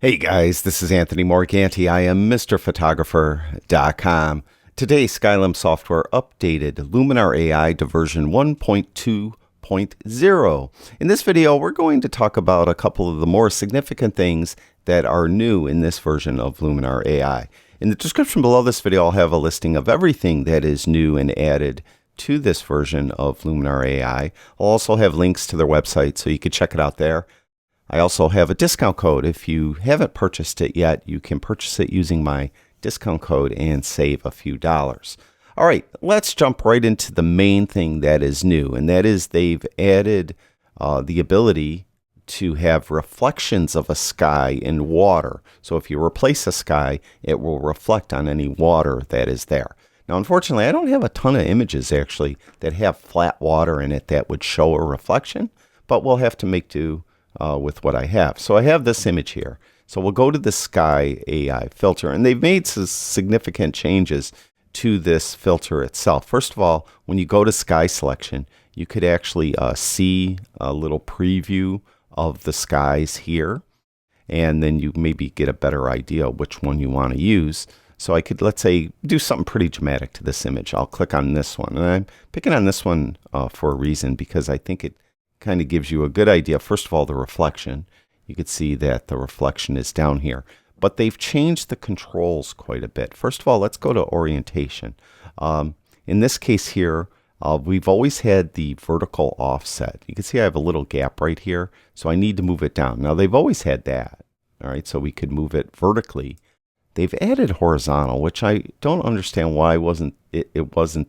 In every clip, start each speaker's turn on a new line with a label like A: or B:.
A: Hey guys, this is Anthony Morganti. I am MrPhotographer.com. Today, Skylum Software updated Luminar AI to version 1.2.0. In this video, we're going to talk about a couple of the more significant things that are new in this version of Luminar AI. In the description below this video, I'll have a listing of everything that is new and added to this version of Luminar AI. I'll also have links to their website so you can check it out there. I also have a discount code. If you haven't purchased it yet, you can purchase it using my discount code and save a few dollars. All right, let's jump right into the main thing that is new, and that is they've added the ability to have reflections of a sky in water. So if you replace a sky, it will reflect on any water that is there. Now, unfortunately, I don't have a ton of images actually that have flat water in it that would show a reflection, but we'll have to make do with what I have. So I have this image here. So we'll go to the Sky AI filter, and they've made some significant changes to this filter itself. First of all, when you go to Sky Selection, you could actually see a little preview of the skies here, and then you maybe get a better idea which one you want to use. So I could, let's say, do something pretty dramatic to this image. I'll click on this one, and I'm picking on this one for a reason, because I think it kind of gives you a good idea. First of all, the reflection. You can see that the reflection is down here, but they've changed the controls quite a bit. First of all, let's go to orientation. In this case here, we've always had the vertical offset. You can see I have a little gap right here, so I need to move it down. Now, they've always had that, all right, so we could move it vertically. They've added horizontal, which I don't understand why it wasn't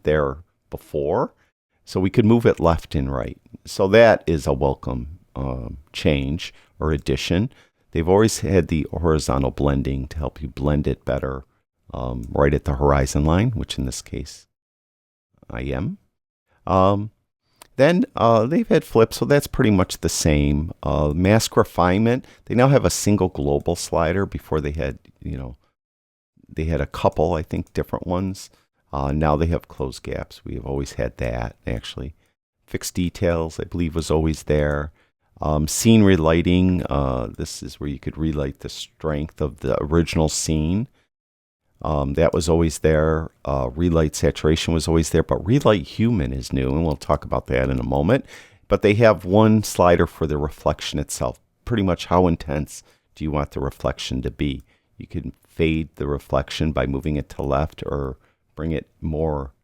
A: there before. So we could move it left and right. So that is a welcome change or addition. They've always had the horizontal blending to help you blend it better right at the horizon line, which in this case I am. Then they've had flip, so that's pretty much the same. Mask refinement, they now have a single global slider. Before they had, they had a couple, I think, different ones. Now they have closed gaps. We have always had that, actually. Fixed details, I believe, was always there. Scene relighting, this is where you could relight the strength of the original scene. That was always there. Relight saturation was always there, but relight human is new, and we'll talk about that in a moment. But they have one slider for the reflection itself. Pretty much how intense do you want the reflection to be? You can fade the reflection by moving it to left, or bring it more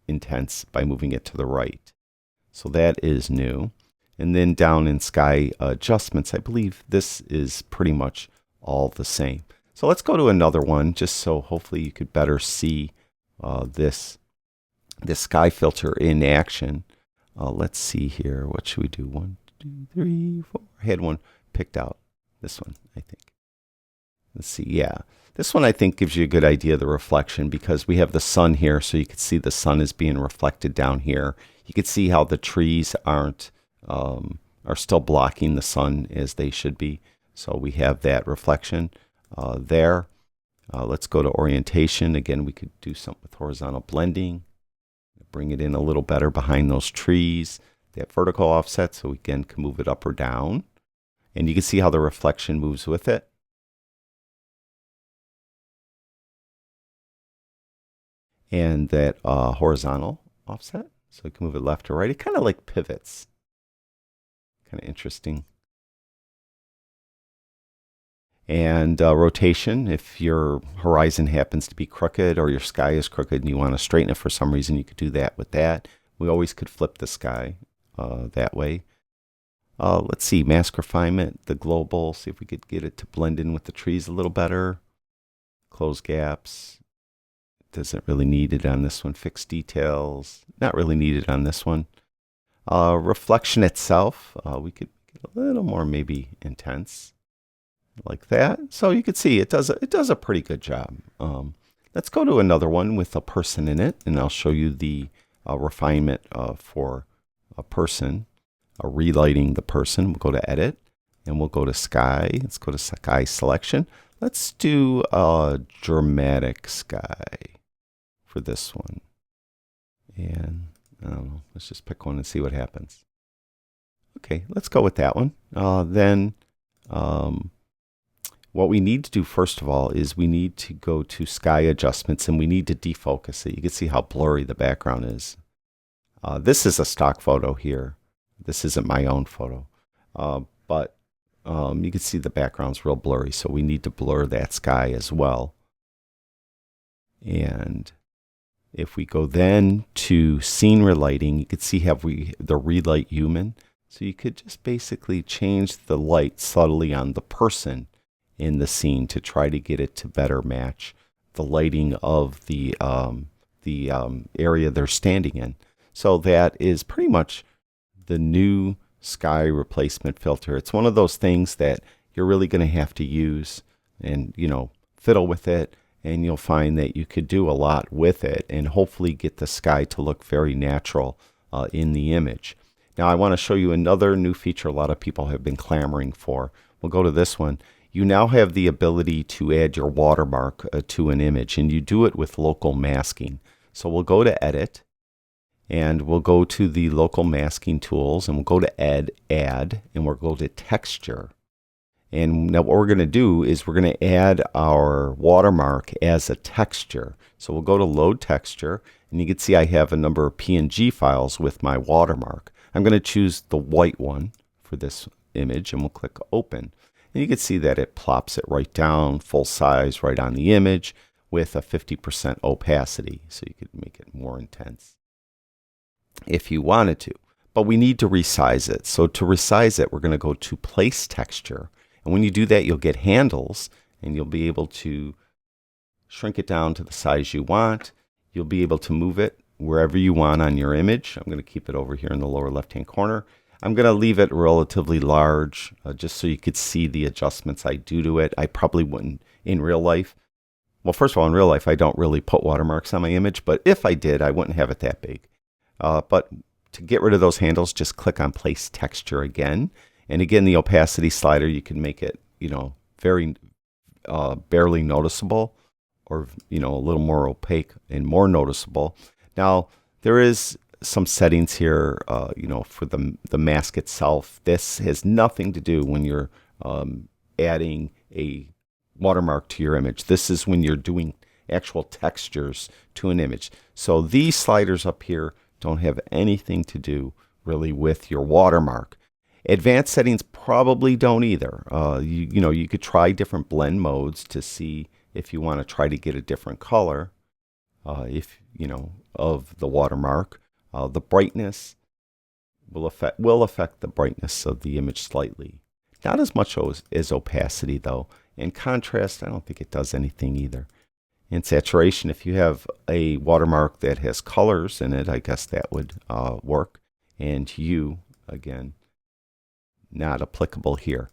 A: intense by moving it to the right. So that is new. And then down in sky adjustments, I believe this is pretty much all the same. So let's go to another one, just so hopefully you could better see this sky filter in action. Let's see here. What should we do? 1, 2, 3, 4. I had one picked out. This one, I think. Let's see. Yeah. This one, I think, gives you a good idea of the reflection, because we have the sun here, so you can see the sun is being reflected down here. You can see how the trees are still blocking the sun as they should be. So we have that reflection there. Let's go to orientation. Again, we could do something with horizontal blending. Bring it in a little better behind those trees. That vertical offset, so we again can move it up or down. And you can see how the reflection moves with it. And that horizontal offset, so we can move it left or right. It kind of like pivots. Kind of interesting. And rotation, if your horizon happens to be crooked or your sky is crooked and you want to straighten it for some reason, you could do that with that. We always could flip the sky that way. Let's see, mask refinement, the global, see if we could get it to blend in with the trees a little better. Close gaps. Doesn't really need it on this one. Fixed details, not really needed on this one. Reflection itself, we could get a little more maybe intense, like that. So you can see it does a pretty good job. Let's go to another one with a person in it, and I'll show you the refinement for a person, relighting the person. We'll go to Edit, and we'll go to Sky. Let's go to Sky Selection. Let's do a dramatic sky for this one. And I don't know, let's just pick one and see what happens. Okay, let's go with that one. Then what we need to do first of all is we need to go to sky adjustments and we need to defocus it. You can see how blurry the background is. This is a stock photo here. This isn't my own photo, but you can see the background's real blurry, so we need to blur that sky as well. And if we go then to scene relighting, you can see the relight human. So you could just basically change the light subtly on the person in the scene to try to get it to better match the lighting of the area they're standing in. So that is pretty much the new sky replacement filter. It's one of those things that you're really going to have to use and, fiddle with it, and you'll find that you could do a lot with it and hopefully get the sky to look very natural in the image. Now I want to show you another new feature a lot of people have been clamoring for. We'll go to this one. You now have the ability to add your watermark to an image, and you do it with local masking. So we'll go to Edit, and we'll go to the local masking tools, and we'll go to Add, and we'll go to Texture. And now what we're going to do is we're going to add our watermark as a texture. So we'll go to Load Texture, and you can see I have a number of PNG files with my watermark. I'm going to choose the white one for this image, and we'll click Open. And you can see that it plops it right down, full size, right on the image with a 50% opacity. So you could make it more intense if you wanted to. But we need to resize it. So to resize it, we're going to go to Place Texture. And when you do that, you'll get handles, and you'll be able to shrink it down to the size you want. You'll be able to move it wherever you want on your image. I'm going to keep it over here in the lower left-hand corner. I'm going to leave it relatively large just so you could see the adjustments I do to it. I probably wouldn't in real life. Well, first of all, in real life, I don't really put watermarks on my image, but if I did, I wouldn't have it that big. But to get rid of those handles, just click on Place Texture again. And again, the opacity slider, you can make it, very barely noticeable, or, a little more opaque and more noticeable. Now, there is some settings here, for the mask itself. This has nothing to do when you're adding a watermark to your image. This is when you're doing actual textures to an image. So these sliders up here don't have anything to do really with your watermark. Advanced settings probably don't either. You could try different blend modes to see if you want to try to get a different color, of the watermark. The brightness will affect the brightness of the image slightly. Not as much as opacity though. And contrast, I don't think it does anything either. And saturation, if you have a watermark that has colors in it, I guess that would work. And hue, again, not applicable here.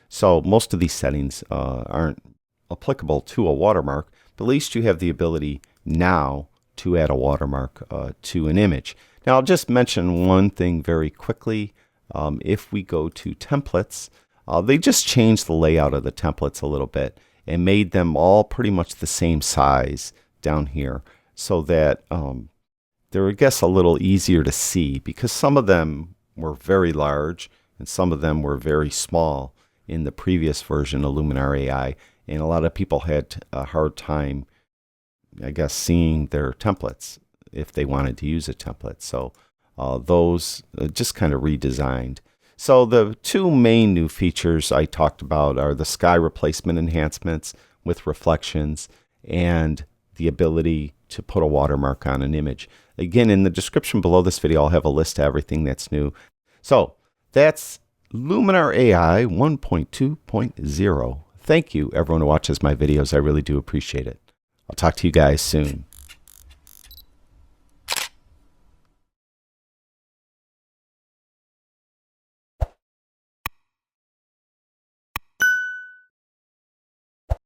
A: So most of these settings aren't applicable to a watermark, but at least you have the ability now to add a watermark to an image. Now I'll just mention one thing very quickly. If we go to templates, they just changed the layout of the templates a little bit and made them all pretty much the same size down here, so that they're, I guess, a little easier to see, because some of them were very large and some of them were very small in the previous version of Luminar AI, and a lot of people had a hard time, I guess, seeing their templates if they wanted to use a template. So those just kind of redesigned. So the two main new features I talked about are the sky replacement enhancements with reflections and the ability to put a watermark on an image. Again, in the description below this video, I'll have a list of everything that's new. So that's Luminar AI 1.2.0. Thank you, everyone who watches my videos. I really do appreciate it. I'll talk to you guys soon.